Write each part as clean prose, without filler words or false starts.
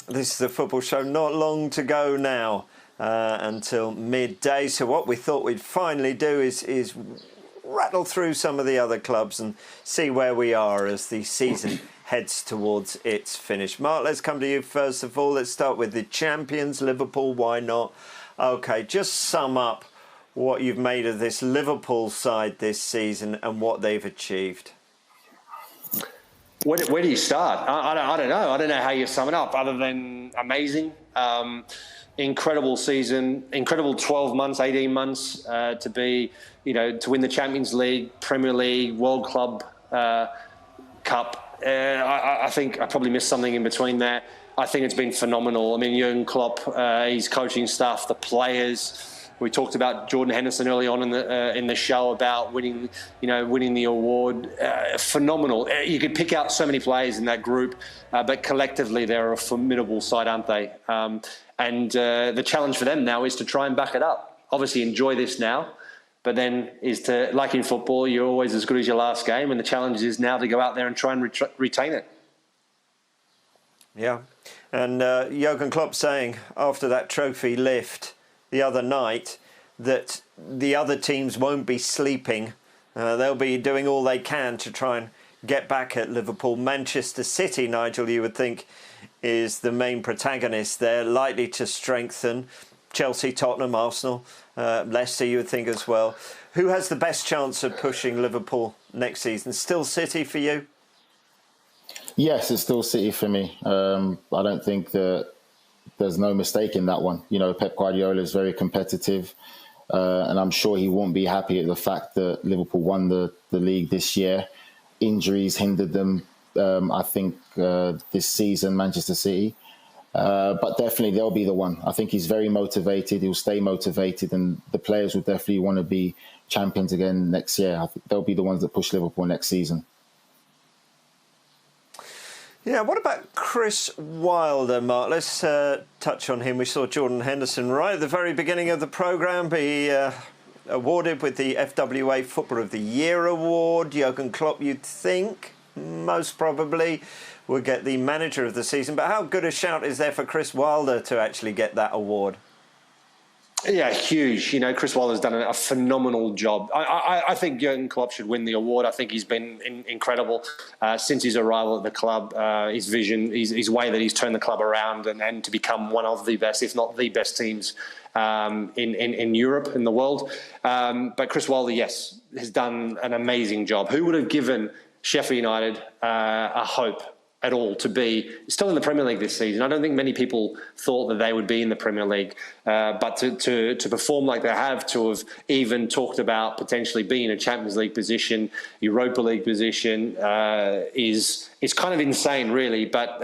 This is the Football Show. Not long to go now until midday. So what we thought we'd finally do is rattle through some of the other clubs and see where we are as the season heads towards its finish. Mark, let's come to you first of all. Let's start with the champions, Liverpool. Why not? OK, just sum up what you've made of this Liverpool side this season and what they've achieved. Where do you start? I don't know. I don't know how you sum it up other than amazing. Incredible season, incredible 12 months, 18 months to be, to win the Champions League, Premier League, World Club Cup. I think I probably missed something in between there. I think it's been phenomenal. I mean, Jurgen Klopp, his coaching staff, the players. We talked about Jordan Henderson early on in the show about winning the award. Phenomenal. You could pick out so many players in that group, but collectively they're a formidable side, aren't they? And the challenge for them now is to try and back it up. Obviously, enjoy this now, but then is to, like in football, you're always as good as your last game, and the challenge is now to go out there and try and retain it. Yeah, and Jurgen Klopp saying after that trophy lift the other night that the other teams won't be sleeping. They'll be doing all they can to try and get back at Liverpool. Manchester City, Nigel, you would think, is the main protagonist there, likely to strengthen. Chelsea, Tottenham, Arsenal, Leicester, you would think as well. Who has the best chance of pushing Liverpool next season? Still City for you? Yes, it's still City for me. I don't think that there's no mistake in that one. Pep Guardiola is very competitive, and I'm sure he won't be happy at the fact that Liverpool won the league this year. Injuries hindered them, I think, this season, Manchester City. But definitely they'll be the one. I think he's very motivated. He'll stay motivated, and the players will definitely want to be champions again next year. I think they'll be the ones that push Liverpool next season. Yeah, what about Chris Wilder, Mark? Let's touch on him. We saw Jordan Henderson right at the very beginning of the programme be awarded with the FWA Footballer of the Year award. Jurgen Klopp, you'd think, most probably, would get the Manager of the Season. But how good a shout is there for Chris Wilder to actually get that award? Yeah, huge. Chris Wilder's done a phenomenal job. I think Jurgen Klopp should win the award. I think he's been incredible since his arrival at the club. His vision, his way that he's turned the club around and to become one of the best, if not the best teams in Europe, in the world. But Chris Wilder, yes, has done an amazing job. Who would have given Sheffield United a hope at all to be still in the Premier League this season? I don't think many people thought that they would be in the Premier League, but to perform like they have, to have even talked about potentially being in a Champions League position, Europa League position, is kind of insane, really. But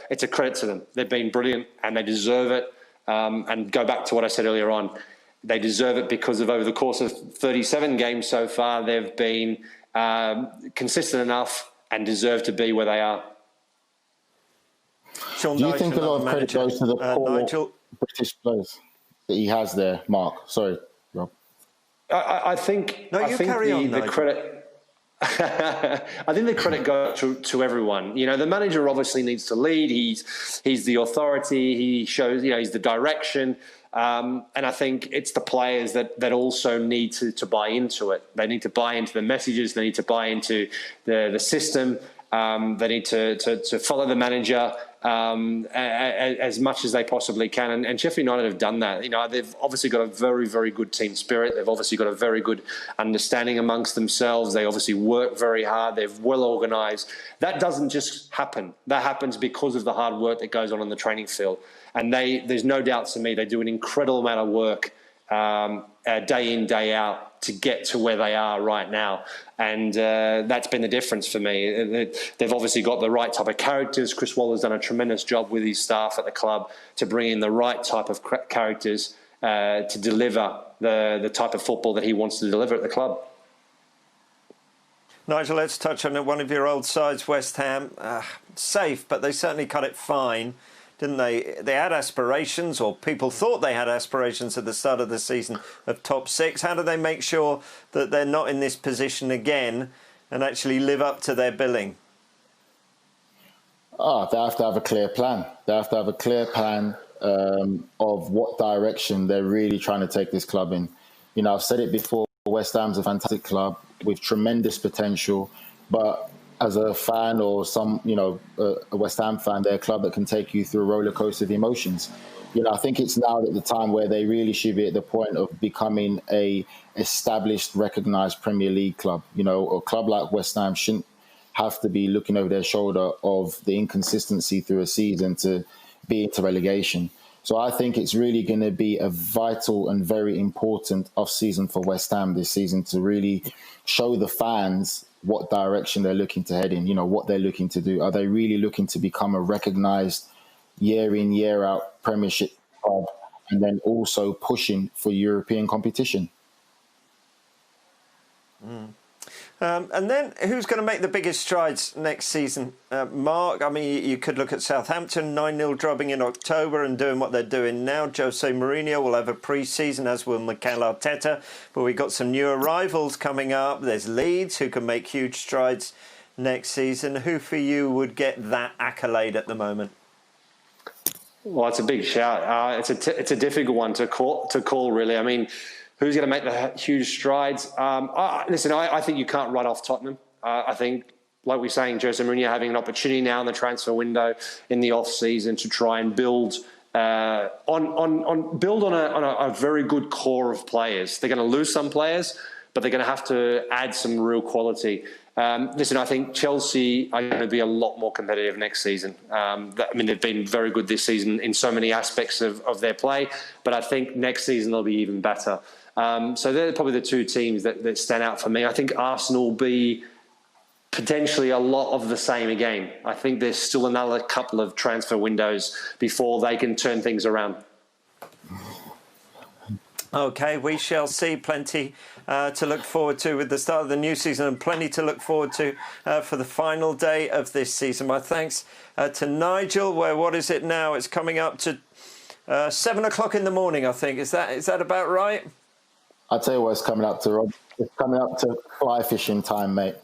it's a credit to them. They've been brilliant and they deserve it. And go back to what I said earlier on, they deserve it because of over the course of 37 games so far, they've been consistent enough and deserve to be where they are. Sean Do you think a lot of credit goes to the poor British players that he has there, Mark? Sorry, Rob. I think the credit. I think the credit goes to everyone. The manager obviously needs to lead. He's the authority. He shows, he's the direction. And I think it's the players that also need to buy into it. They need to buy into the messages. They need to buy into the system. They need to follow the manager as much as they possibly can. And Sheffield United have done that. They've obviously got a very, very good team spirit. They've obviously got a very good understanding amongst themselves. They obviously work very hard. They're well organised. That doesn't just happen. That happens because of the hard work that goes on the training field. And there's no doubt to me, they do an incredible amount of work day in, day out to get to where they are right now. And that's been the difference for me. They've obviously got the right type of characters. Chris Wilder's done a tremendous job with his staff at the club to bring in the right type of characters to deliver the type of football that he wants to deliver at the club. Nigel, let's touch on one of your old sides, West Ham. Safe, but they certainly cut it fine, didn't they? They had aspirations, or people thought they had aspirations at the start of the season of top six. How do they make sure that they're not in this position again and actually live up to their billing? They have to have a clear plan. They have to have a clear plan of what direction they're really trying to take this club in. You know, I've said it before, West Ham's a fantastic club with tremendous potential, but as a fan or a West Ham fan, they're a club that can take you through a roller coaster of emotions. You know, I think it's now at the time where they really should be at the point of becoming a established, recognised Premier League club. You know, a club like West Ham shouldn't have to be looking over their shoulder of the inconsistency through a season to be into relegation. So I think it's really going to be a vital and very important off-season for West Ham this season to really show the fans what direction they're looking to head in, you know, what they're looking to do. Are they really looking to become a recognised year in, year out Premiership club and then also pushing for European competition? And then who's going to make the biggest strides next season? Mark, I mean, you could look at Southampton, 9-0 drubbing in October and doing what they're doing now. Jose Mourinho will have a pre-season, as will Mikel Arteta. But we've got some new arrivals coming up. There's Leeds, who can make huge strides next season. Who for you would get that accolade at the moment? Well, it's a big shout. It's a difficult one to call, really. I mean, who's going to make the huge strides? Listen, I think you can't write off Tottenham. I think, like we're saying, Jose Mourinho having an opportunity now in the transfer window in the off season to try and build on a very good core of players. They're going to lose some players, but they're going to have to add some real quality. Listen, I think Chelsea are going to be a lot more competitive next season. They've been very good this season in so many aspects of their play, but I think next season they'll be even better. So they're probably the two teams that stand out for me. I think Arsenal will be potentially a lot of the same again. I think there's still another couple of transfer windows before they can turn things around. OK, we shall see. Plenty to look forward to with the start of the new season and plenty to look forward to for the final day of this season. My thanks to Nigel. What is it now? It's coming up to 7 o'clock in the morning, I think. Is that about right? I'll tell you what it's coming up to, Rob. It's coming up to fly fishing time, mate.